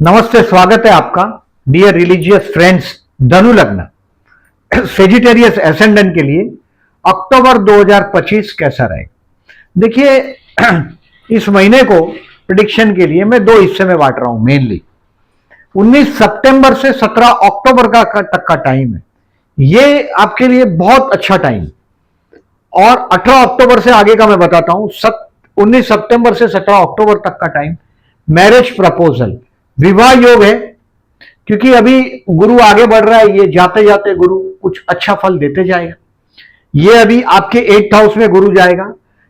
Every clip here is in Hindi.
नमस्ते, स्वागत है आपका डियर रिलीजियस फ्रेंड्स। धनु लग्न सेजिटेरियस एसेंडेंट के लिए अक्टूबर 2025 कैसा रहे। देखिए इस महीने को प्रिडिक्शन के लिए मैं दो हिस्से में बांट रहा हूं। मेनली 19 सितंबर से 17 अक्टूबर तक का टाइम है। ये आपके लिए बहुत अच्छा टाइम, और 18 अक्टूबर से आगे का मैं बताता हूं। 19 सितंबर से 17 अक्टूबर तक का टाइम मैरिज प्रपोजल, विवाह योग है। क्योंकि अभी गुरु आगे बढ़ रहा है, ये जाते जाते गुरु कुछ अच्छा फल देते जाएगा। ये अभी आपके 8th हाउस में गुरु जाएगा।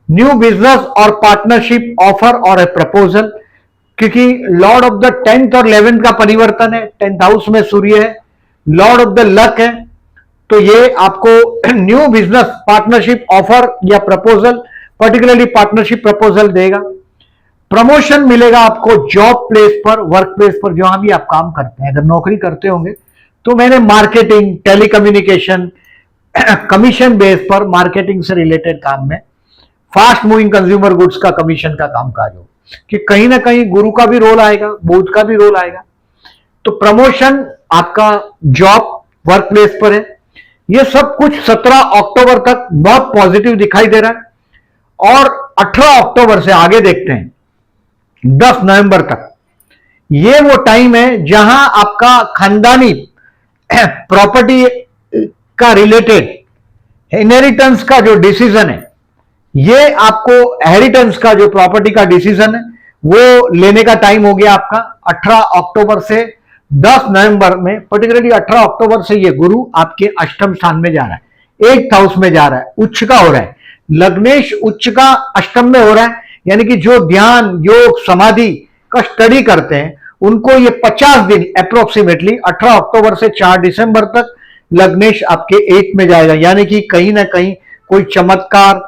न्यू बिजनेस और पार्टनरशिप ऑफर और ए प्रपोजल, क्योंकि लॉर्ड ऑफ द 10th और 11th का परिवर्तन है। 10th हाउस में सूर्य है, लॉर्ड ऑफ द लक है। तो ये आपको न्यू बिजनेस पार्टनरशिप ऑफर या प्रपोजल, पर्टिकुलरली पार्टनरशिप प्रपोजल देगा। प्रमोशन मिलेगा आपको जॉब प्लेस पर, वर्क प्लेस पर, जहां भी आप काम करते हैं। अगर नौकरी करते होंगे तो मैंने मार्केटिंग, टेलीकम्युनिकेशन, कमीशन बेस पर मार्केटिंग से रिलेटेड काम में, फास्ट मूविंग कंज्यूमर गुड्स का कमीशन का कामकाज हो, कि कहीं ना कहीं गुरु का भी रोल आएगा, बुध का भी रोल आएगा। तो प्रमोशन आपका जॉब वर्क प्लेस पर है। यह सब कुछ 17 अक्टूबर तक बहुत पॉजिटिव दिखाई दे रहा है। और 18 अक्टूबर से आगे देखते हैं 10 नवंबर तक। ये वो टाइम है जहां आपका खानदानी प्रॉपर्टी का रिलेटेड इनहेरिटेंस का जो डिसीजन है, ये आपको हेरिटेंस का जो प्रॉपर्टी का डिसीजन है वो लेने का टाइम हो गया आपका 18 अक्टूबर से 10 नवंबर में। पर्टिकुलरली 18 अक्टूबर से ये गुरु आपके अष्टम स्थान में जा रहा है, 8th हाउस में जा रहा है, उच्च का हो रहा है। लग्नेश उच्च का अष्टम में हो रहा है, यानी कि जो ध्यान योग समाधि का स्टडी करते हैं उनको ये 50 दिन अप्रोक्सीमेटली 18 अक्टूबर से 4 दिसंबर तक लग्नेश आपके 8 में जाएगा। यानी कि कहीं ना कहीं कोई चमत्कार,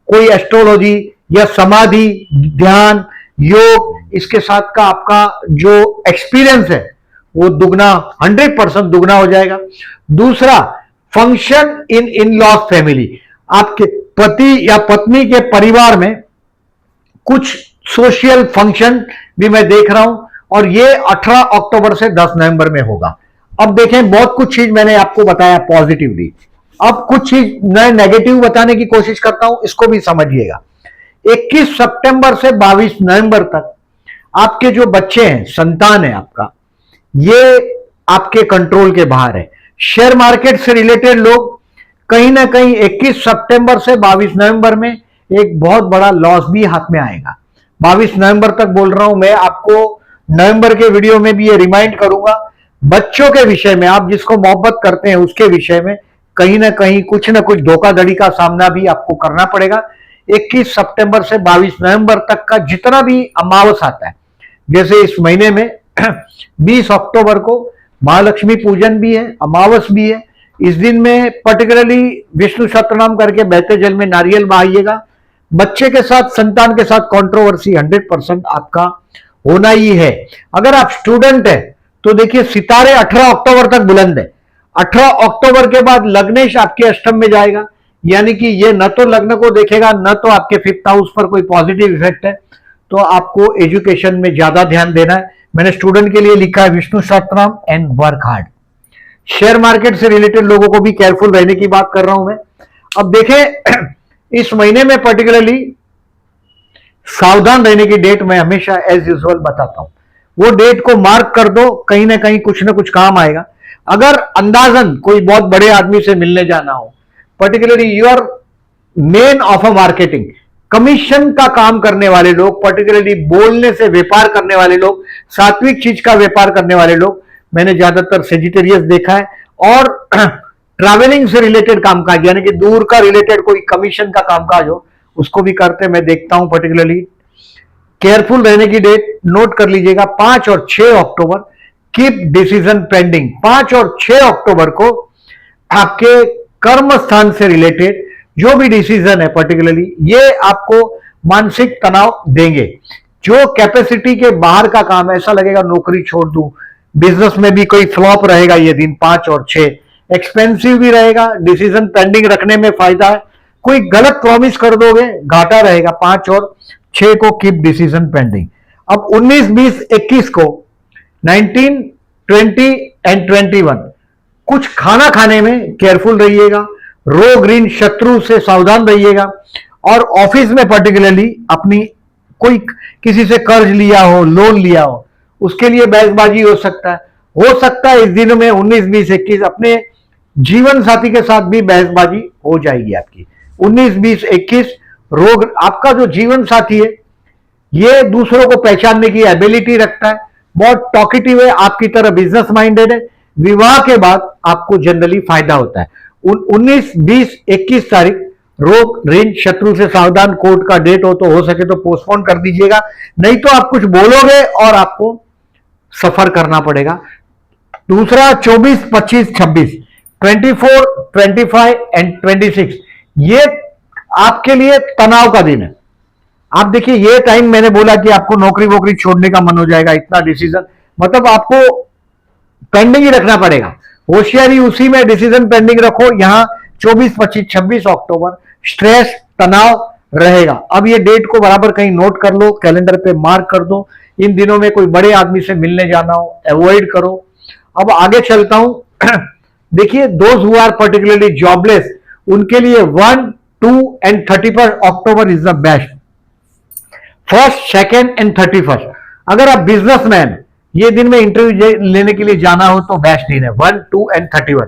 कोई एस्ट्रोलॉजी या समाधि, ध्यान, योग, इसके साथ का आपका जो एक्सपीरियंस है वो दुगना, 100% दुगना हो जाएगा। दूसरा, फंक्शन इन लॉ फैमिली, आपके पति या पत्नी के परिवार में कुछ सोशल फंक्शन भी मैं देख रहा हूं, और ये 18 अक्टूबर से 10 नवंबर में होगा। अब देखें, बहुत कुछ चीज मैंने आपको बताया पॉजिटिवली, अब कुछ चीज मैं नेगेटिव बताने की कोशिश करता हूं, इसको भी समझिएगा। 21 सितंबर से 22 नवंबर तक आपके जो बच्चे हैं, संतान है आपका, ये आपके कंट्रोल के बाहर है। शेयर मार्केट से रिलेटेड लोग कहीं ना कहीं 21 सितंबर से 22 नवंबर में एक बहुत बड़ा लॉस भी हाथ में आएगा। 22 नवंबर तक बोल रहा हूं मैं आपको। नवंबर के वीडियो में भी ये रिमाइंड करूंगा, बच्चों के विषय में, आप जिसको मोहब्बत करते हैं उसके विषय में कहीं ना कहीं कुछ ना कुछ धोखाधड़ी का सामना भी आपको करना पड़ेगा। 21 सितंबर से 22 नवंबर तक का जितना भी अमावस आता है, जैसे इस महीने में 20 अक्टूबर को महालक्ष्मी पूजन भी है, अमावस भी है। इस दिन में पर्टिकुलरली विष्णु सहस्त्रनाम करके बहते जल में नारियल बहाइएगा। बच्चे के साथ, संतान के साथ कंट्रोवर्सी 100% आपका होना ही है। अगर आप स्टूडेंट है तो देखिए, सितारे 18 अक्टूबर तक बुलंद है। 18 अक्टूबर के बाद लग्नेश आपके अष्टम में जाएगा, यानी कि ये न तो लग्न को देखेगा, न तो आपके 5th हाउस पर कोई पॉजिटिव इफेक्ट है। तो आपको एजुकेशन में ज्यादा ध्यान देना है। मैंने स्टूडेंट के लिए लिखा है Vishnu Sahasranama and work hard. Share market से रिलेटेड लोगों को भी केयरफुल रहने की बात कर रहा हूं मैं। अब देखें, इस महीने में पर्टिकुलरली सावधान रहने की डेट मैं हमेशा एज यूजुअल बताता हूं। वो डेट को मार्क कर दो, कहीं ना कहीं कुछ ना कुछ काम आएगा। अगर अंदाजन कोई बहुत बड़े आदमी से मिलने जाना हो, particularly you are men of a marketing, commission का काम करने वाले लोग, पर्टिकुलरली बोलने से व्यापार करने वाले लोग, सात्विक चीज का व्यापार करने वाले लोग, मैंने ज्यादातर सेजिटेरियस देखा है। और ट्रैवलिंग से रिलेटेड कामकाज, यानी कि दूर का रिलेटेड कोई कमीशन का कामकाज हो, उसको भी करते मैं देखता हूं। पर्टिकुलरली केयरफुल रहने की डेट नोट कर लीजिएगा, 5 और 6 अक्टूबर। Keep decision pending. 5 और 6 अक्टूबर को आपके कर्म स्थान से रिलेटेड जो भी डिसीजन है, पर्टिकुलरली ये आपको मानसिक तनाव देंगे। जो कैपेसिटी के बाहर का काम है, ऐसा लगेगा नौकरी छोड़ दूं, बिजनेस में भी कोई फ्लॉप रहेगा ये दिन 5 और 6। एक्सपेंसिव भी रहेगा, डिसीजन पेंडिंग रखने में फायदा है। कोई गलत प्रॉमिस कर दोगे, घाटा रहेगा। 5 और 6 को कीप डिसीजन पेंडिंग। अब 19, 20, 21 को 19, 20 एंड 21 कुछ खाना खाने में केयरफुल रहिएगा, रोग ऋण शत्रु से सावधान रहिएगा, और ऑफिस में पर्टिकुलरली अपनी कोई किसी से कर्ज लिया हो, लोन लिया हो, उसके लिए बहसबाजी हो सकता है इस दिनों में 19, 20, 21 अपने जीवन साथी के साथ भी बहसबाजी हो जाएगी आपकी। 19, 20, 21 रोग, आपका जो जीवन साथी है ये दूसरों को पहचानने की एबिलिटी रखता है, बहुत टॉकेटिव है, आपकी तरह बिजनेस माइंडेड है, विवाह के बाद आपको जनरली फायदा होता है। 19, 20, 21 तारीख रोग ऋण शत्रु से सावधान, कोर्ट का डेट हो सके तो पोस्टपोन कर दीजिएगा, नहीं तो आप कुछ बोलोगे और आपको सफर करना पड़ेगा। दूसरा 24, 25, 26, 24, 25 एंड 26 ये आपके लिए तनाव का दिन है। आप देखिए ये टाइम मैंने बोला कि आपको नौकरी वोकरी छोड़ने का मन हो जाएगा, इतना डिसीजन मतलब आपको पेंडिंग ही रखना पड़ेगा। होशियारी उसी में डिसीजन पेंडिंग रखो। यहां 24, 25, 26 अक्टूबर स्ट्रेस तनाव रहेगा। अब ये डेट को बराबर कहीं नोट कर लो, कैलेंडर पे मार्क कर दो। इन दिनों में कोई बड़े आदमी से मिलने जाना हो अवॉइड करो। अब आगे चलता हूं। देखिए those who are particularly jobless उनके लिए 1, 2 and 31 October is the best. 1st, 2nd and 31 अगर आप बिजनेसमैन ये दिन में इंटरव्यू लेने के लिए जाना हो तो बेस्ट दिन है 1, 2 एंड 31।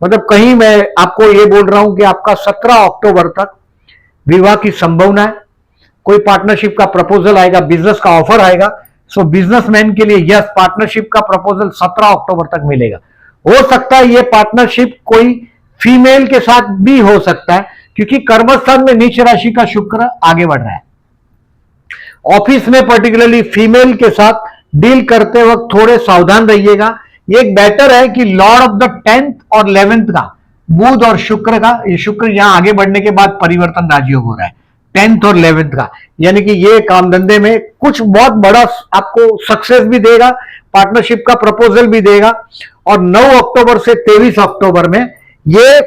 मतलब कहीं मैं आपको ये बोल रहा हूं कि आपका 17 अक्टूबर तक विवाह की संभावना है। कोई पार्टनरशिप का प्रपोजल आएगा, बिजनेस का ऑफर आएगा। सो बिजनेसमैन के लिए यस पार्टनरशिप का प्रपोजल 17 अक्टूबर तक मिलेगा। हो सकता है ये पार्टनरशिप कोई फीमेल के साथ भी हो सकता है क्योंकि कर्मस्थान में नीच राशि का शुक्र आगे बढ़ रहा है। ऑफिस में पर्टिकुलरली फीमेल के साथ डील करते वक्त थोड़े सावधान रहिएगा। ये एक बेटर है कि लॉर्ड ऑफ द 10th और 11th का बुध और शुक्र का, ये शुक्र यहां आगे बढ़ने के बाद परिवर्तन राजयोग हो रहा है 10th और 11th का, यानी कि ये काम धंधे में कुछ बहुत बड़ा आपको सक्सेस भी देगा, पार्टनरशिप का प्रपोजल भी देगा। और 9 अक्टूबर से 23 अक्टूबर में ये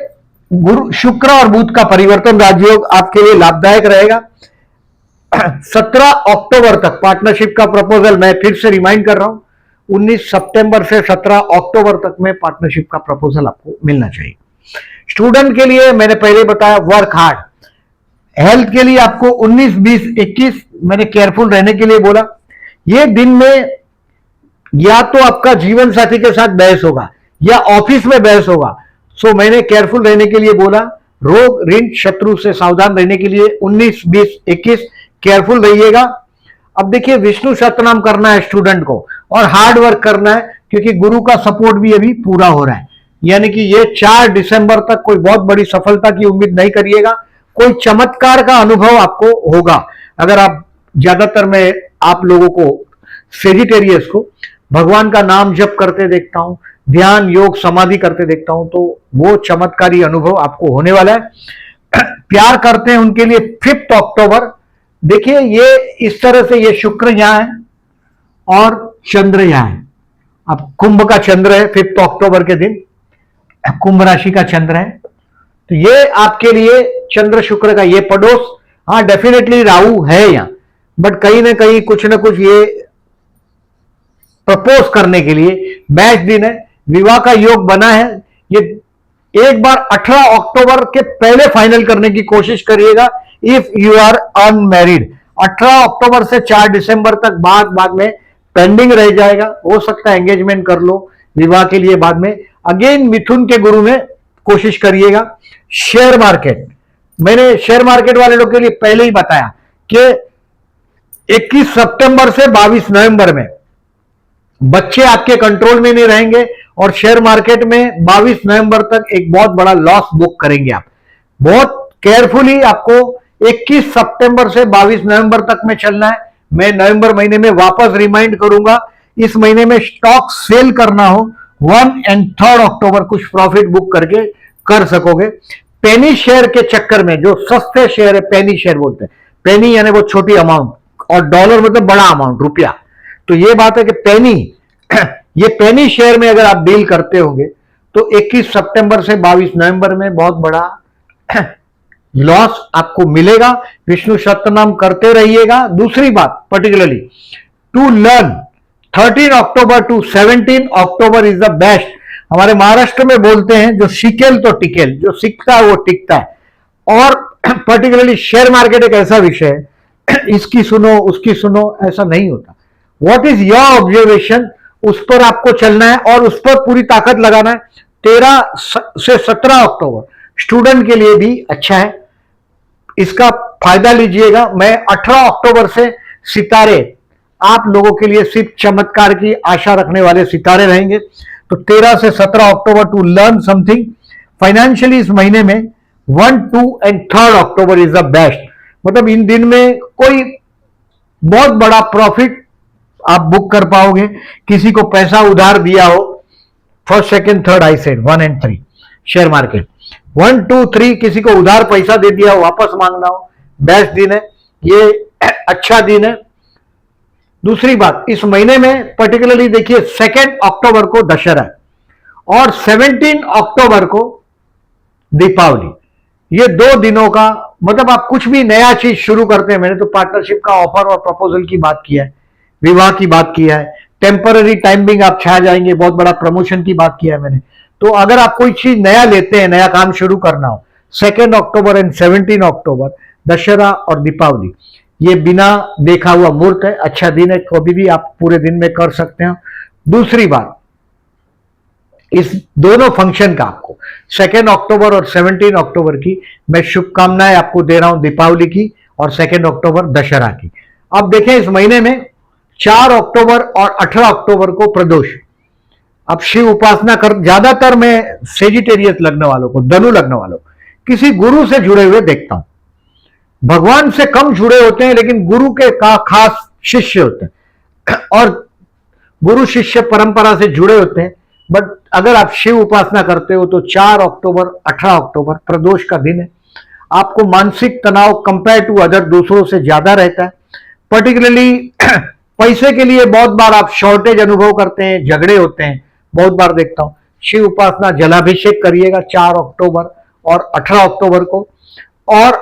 गुरु शुक्र और बुध का परिवर्तन राजयोग आपके लिए लाभदायक रहेगा। 17 अक्टूबर तक पार्टनरशिप का प्रपोजल, मैं फिर से रिमाइंड कर रहा हूं, 19 सितंबर से 17 अक्टूबर तक में पार्टनरशिप का प्रपोजल आपको मिलना चाहिए। स्टूडेंट के लिए मैंने पहले बताया वर्क हार्ड। हेल्थ के लिए आपको 19, 20, 21 मैंने केयरफुल रहने के लिए बोला। ये दिन में या तो आपका जीवन साथी के साथ बहस होगा या ऑफिस में बहस होगा, सो मैंने केयरफुल रहने के लिए बोला। रोग ऋण शत्रु से सावधान रहने के लिए 19, 20, 21 केयरफुल रहिएगा। अब देखिए विष्णु सहस्त्रनाम करना है स्टूडेंट को और हार्ड वर्क करना है क्योंकि गुरु का सपोर्ट भी अभी पूरा हो रहा है, यानी कि ये 4 दिसंबर तक कोई बहुत बड़ी सफलता की उम्मीद नहीं करिएगा। कोई चमत्कार का अनुभव आपको होगा अगर आप ज्यादातर मैं आप लोगों को सेजिटेरियस को भगवान का नाम जप करते देखता हूं, ध्यान योग समाधि करते देखता हूं, तो वो चमत्कारी अनुभव आपको होने वाला है। प्यार करते हैं उनके लिए 5 अक्टूबर। देखिए ये इस तरह से ये शुक्र यहां है और चंद्र यहां है। अब कुंभ का चंद्र है 5 अक्टूबर के दिन, कुंभ राशि का चंद्र है, तो ये आपके लिए चंद्र शुक्र का ये पड़ोस। हाँ डेफिनेटली राहु है यहां, बट कहीं ना कहीं कुछ ना कुछ ये प्रपोज करने के लिए बेस्ट दिन है। विवाह का योग बना है। ये एक बार 18 अक्टूबर के पहले फाइनल करने की कोशिश करिएगा इफ यू आर अनमैरिड। 18 अक्टूबर से 4 दिसंबर तक बाद में पेंडिंग रह जाएगा, हो सकता है एंगेजमेंट कर लो विवाह के लिए बाद में। अगेन मिथुन के गुरु में कोशिश करिएगा। शेयर मार्केट, मैंने शेयर मार्केट वाले लोग के लिए पहले ही बताया कि 21 सितंबर से 22 नवंबर में बच्चे आपके कंट्रोल में नहीं रहेंगे और शेयर मार्केट में 22 नवंबर तक एक बहुत बड़ा लॉस बुक करेंगे आप। बहुत केयरफुली आपको 21 सितंबर से 22 नवंबर तक में चलना है। मैं नवंबर महीने में वापस रिमाइंड करूंगा, इस महीने में स्टॉक सेल करना हो 1 और 3 अक्टूबर कुछ प्रॉफिट बुक करके कर सकोगे। पेनी शेयर के चक्कर में, जो सस्ते शेयर है पेनी शेयर बोलते हैं, पेनी यानी वो छोटी अमाउंट और डॉलर मतलब बड़ा अमाउंट रुपया, तो ये बात है कि पेनी ये पेनी शेयर में अगर आप डील करते होंगे तो 21 सितंबर से 22 नवंबर में बहुत बड़ा लॉस आपको मिलेगा। विष्णु सहस्त्रनाम करते रहिएगा। दूसरी बात particularly to learn 13 October to 17 October is the best. हमारे महाराष्ट्र में बोलते हैं जो सिकेल तो टिकेल, जो सीखता है वो टिकता है। और पर्टिकुलरली शेयर मार्केट एक ऐसा विषय है, इसकी सुनो उसकी सुनो ऐसा नहीं होता। व्हाट इज योर ऑब्जर्वेशन, उस पर आपको चलना है और उस पर पूरी ताकत लगाना है। 13 से 17 अक्टूबर स्टूडेंट के लिए भी अच्छा है, इसका फायदा लीजिएगा। मैं 18 अक्टूबर से सितारे आप लोगों के लिए सिर्फ चमत्कार की आशा रखने वाले सितारे रहेंगे। तो 13 से 17 अक्टूबर टू लर्न समथिंग फाइनेंशियली इस महीने में 1, 2 and 3 October is the best. मतलब इन दिन में कोई बहुत बड़ा प्रॉफिट आप बुक कर पाओगे। किसी को पैसा उधार दिया हो, first second third I said 1 and 3 share market, 1, 2, 3 किसी को उधार पैसा दे दिया हो, वापस मांगना हो, बेस्ट दिन है ये, अच्छा दिन है। दूसरी बात, इस महीने में पर्टिकुलरली देखिए 2 अक्टूबर को दशहरा है और 17 अक्टूबर को दीपावली। ये 2 दिनों का मतलब आप कुछ भी नया चीज शुरू करते हैं, मैंने तो पार्टनरशिप का ऑफर और प्रपोजल की बात किया है, विवाह की बात किया है, टेम्पररी टाइमिंग आप छा जाएंगे, बहुत बड़ा प्रमोशन की बात किया है मैंने। तो अगर आप कोई चीज नया लेते हैं, नया काम शुरू करना हो, 2 अक्टूबर एंड 17 अक्टूबर दशहरा और दीपावली, ये बिना देखा हुआ मुहूर्त है, अच्छा दिन है, कभी भी आप पूरे दिन में कर सकते हैं। दूसरी बात, इस दोनों फंक्शन का आपको 2 अक्टूबर और 17 अक्टूबर की मैं शुभकामनाएं आपको दे रहा हूं, दीपावली की और 2 अक्टूबर दशहरा की। अब देखें इस महीने में 4 अक्टूबर और 18 अक्टूबर को प्रदोष। अब शिव उपासना कर, ज्यादातर मैं सेजिटेरियस लग्न वालों को, धनु लग्न वालों को किसी गुरु से जुड़े हुए देखता हूं। भगवान से कम जुड़े होते हैं लेकिन गुरु के का खास शिष्य होते हैं और गुरु शिष्य परंपरा से जुड़े होते हैं। बट अगर आप शिव उपासना करते हो तो 4 अक्टूबर 18 अक्टूबर प्रदोष का दिन है। आपको मानसिक तनाव कंपेयर टू अदर दूसरों से ज्यादा रहता है। पर्टिकुलरली पैसे के लिए बहुत बार आप शॉर्टेज अनुभव करते हैं, झगड़े होते हैं, बहुत बार देखता हूं। शिव उपासना जलाभिषेक करिएगा 4 अक्टूबर और 18 अक्टूबर को। और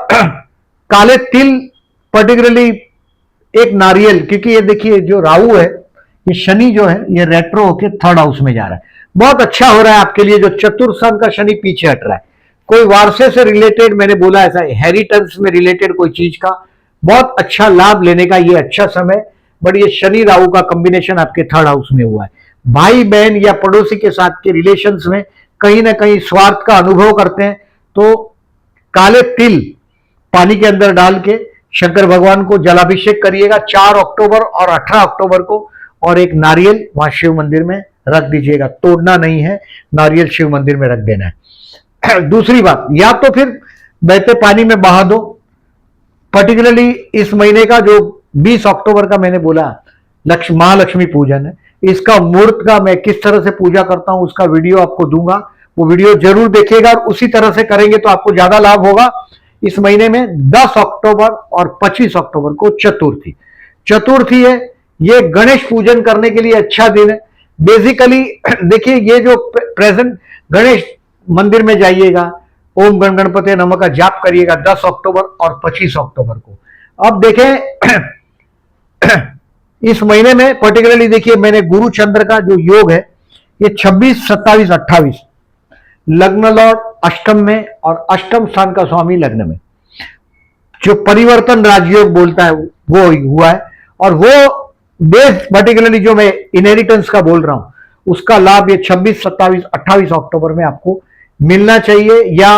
काले तिल, पर्टिकुलरली एक नारियल, क्योंकि ये देखिए जो राहु है, ये शनि जो है ये रेट्रो होके 3rd हाउस में जा रहा है, बहुत अच्छा हो रहा है आपके लिए। जो चतुर्थ स्थान का शनि पीछे हट रहा है, कोई वारसे से रिलेटेड, मैंने बोला ऐसा हेरिटेंस में रिलेटेड कोई चीज का बहुत अच्छा लाभ लेने का ये अच्छा समय। बट ये शनि राहु का कॉम्बिनेशन आपके 3rd हाउस में हुआ है। भाई बहन या पड़ोसी के साथ के रिलेशंस में कहीं ना कहीं स्वार्थ का अनुभव करते हैं, तो काले तिल पानी के अंदर डाल के शंकर भगवान को जलाभिषेक करिएगा 4 अक्टूबर और 18 अक्टूबर को, और एक नारियल वहां शिव मंदिर में रख दीजिएगा, तोड़ना नहीं है, नारियल शिव मंदिर में रख देना है। दूसरी बात, या तो फिर बहते पानी में बहा दो। पर्टिकुलरली इस महीने का जो 20 अक्टूबर का मैंने बोला महालक्ष्मी पूजन है, इसका मुहूर्त का मैं किस तरह से पूजा करता हूं उसका वीडियो आपको दूंगा, वो वीडियो जरूर देखिएगा और उसी तरह से करेंगे तो आपको ज्यादा लाभ होगा। इस महीने में 10 अक्टूबर और 25 अक्टूबर को चतुर्थी है, ये गणेश पूजन करने के लिए अच्छा दिन है। बेसिकली देखिए ये जो प्रेजेंट गणेश मंदिर में जाइएगा, ओम गण गणपति नमः का जाप करिएगा 10 अक्टूबर और 25 अक्टूबर को। अब देखें इस महीने में पर्टिकुलरली देखिए मैंने गुरु चंद्र का जो योग है ये 26, 27, 28 लग्न लॉर्ड अष्टम में और अष्टम स्थान का स्वामी लग्न में, जो परिवर्तन राजयोग बोलता है वो हुआ है। और वो बेस पर्टिकुलरली जो मैं इनहेरिटेंस का बोल रहा हूं उसका लाभ ये 26, 27, 28 अक्टूबर में आपको मिलना चाहिए, या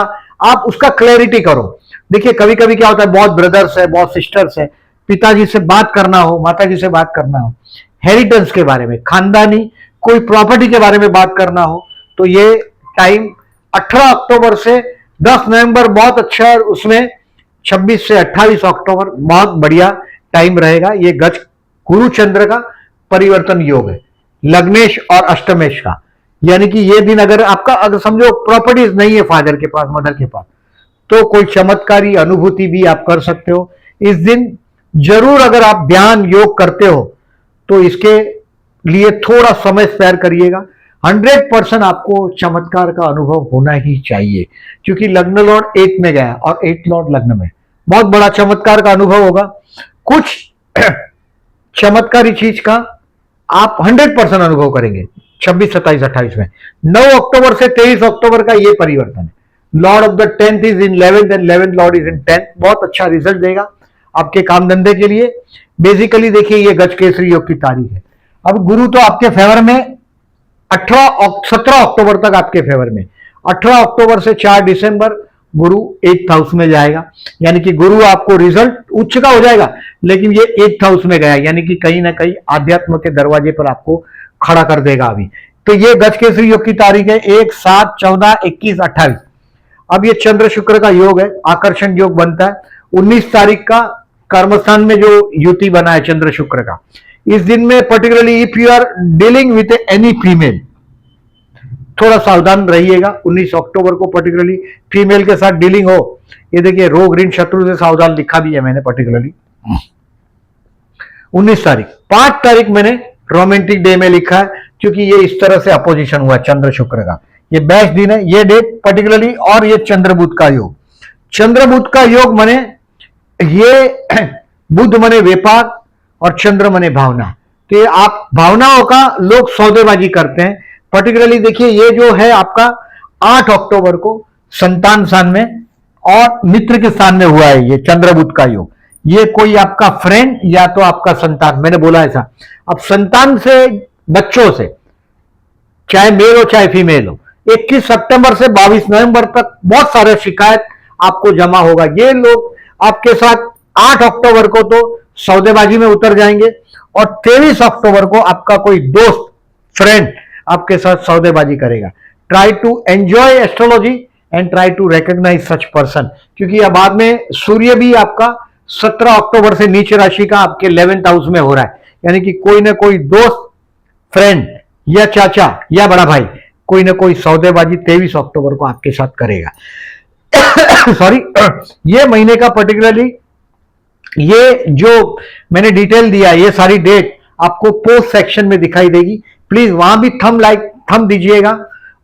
आप उसका क्लैरिटी करो। देखिए कभी कभी क्या होता है, बहुत ब्रदर्स है, बहुत सिस्टर्स है, पिताजी से बात करना हो, माताजी से बात करना हो, हेरिटेंस के बारे में, खानदानी कोई प्रॉपर्टी के बारे में बात करना हो, तो ये टाइम 18 अक्टूबर से 10 नवंबर बहुत अच्छा है, उसमें 26 से 28 अक्टूबर बहुत बढ़िया टाइम रहेगा। ये गज गुरु चंद्र का परिवर्तन योग है, लग्नेश और अष्टमेश का। यानी कि ये दिन अगर आपका, अगर समझो प्रॉपर्टीज नहीं है फादर के पास, मदर के पास, तो कोई चमत्कारी अनुभूति भी आप कर सकते हो इस दिन। जरूर अगर आप ध्यान योग करते हो तो इसके लिए थोड़ा समय स्पेयर करिएगा। 100% आपको चमत्कार का अनुभव होना ही चाहिए, क्योंकि लग्न लॉर्ड 8 में गया और 8 लॉर्ड लग्न में, बहुत बड़ा चमत्कार का अनुभव होगा। कुछ चमत्कारी चीज का आप 100% अनुभव करेंगे 26, 27, 28 में। 9 अक्टूबर से 23 अक्टूबर का ये परिवर्तन है। Lord of the 10th is in 11th and 11th Lord is in 10th। बहुत अच्छा रिजल्ट देगा आपके काम धंधे के लिए। बेसिकली देखिए ये गजकेसरी योग की तारीख है। अब गुरु तो आपके फेवर में 17 अक्टूबर तक आपके फेवर में। 18 अक्टूबर से 4 दिसंबर गुरु 8th हाउस में जाएगा, यानी कि गुरु आपको रिजल्ट उच्च का हो जाएगा, लेकिन ये 8th हाउस में गया, यानी कि कहीं ना कहीं आध्यात्म के दरवाजे पर आपको खड़ा कर देगा अभी। तो ये गजकेसरी योग की तारीख है 1, 7, 14, 21, 28। अब ये चंद्र शुक्र का योग है, आकर्षण योग बनता है। 19 तारीख का कर्मस्थान में जो युति बना है चंद्र शुक्र का, इस दिन में particularly if you are dealing with any female, थोड़ा सावधान रहिएगा। 19 अक्टूबर को पर्टिकुलरली फीमेल के साथ डीलिंग हो, ये देखिए रोग ऋण शत्रु से सावधान लिखा भी है मैंने पर्टिकुलरली। 19 तारीख, 5 तारीख मैंने रोमांटिक डे में लिखा है, क्योंकि ये इस तरह से अपोजिशन हुआ चंद्र शुक्र का। ये बेस्ट दिन है ये डेट पर्टिकुलरली। और ये चंद्र बुध का योग, चंद्र बुध का योग माने ये बुध माने व्यापार और चंद्र माने भावना। तो ये आप भावनाओं का लोग सौदेबाजी करते हैं। पर्टिकुलरली देखिए ये जो है आपका 8 अक्टूबर को संतान स्थान में और मित्र के स्थान में हुआ है ये चंद्र बुध का योग। ये कोई आपका फ्रेंड या तो आपका संतान, मैंने बोला ऐसा। अब संतान से, बच्चों से, चाहे मेल हो चाहे फीमेल हो, 21 सितंबर से 22 नवंबर तक बहुत सारे शिकायत आपको जमा होगा। ये लोग आपके साथ 8 अक्टूबर को तो सौदेबाजी में उतर जाएंगे और 23 अक्टूबर को आपका कोई दोस्त, फ्रेंड आपके साथ सौदेबाजी करेगा। Try to enjoy astrology and try to recognise such person, क्योंकि अब बाद में सूर्य भी आपका 17 अक्टूबर से नीच राशि का आपके 11th हाउस में हो रहा है, यानी कि कोई ना कोई दोस्त, फ्रेंड या चाचा या बड़ा भाई कोई ना कोई सौदेबाजी 23 अक्टूबर को आपके साथ करेगा। सॉरी, ये महीने का पर्टिकुलरली ये जो मैंने डिटेल दिया, ये सारी डेट आपको पोस्ट सेक्शन में दिखाई देगी। प्लीज वहां भी थंब दीजिएगा,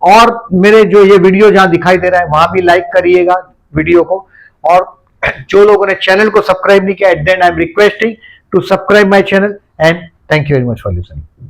और मेरे जो ये वीडियो जहां दिखाई दे रहा है वहां भी लाइक करिएगा वीडियो को। और जो लोगों ने चैनल को सब्सक्राइब नहीं किया, at the end I am requesting to subscribe my channel and thank you very much for listening.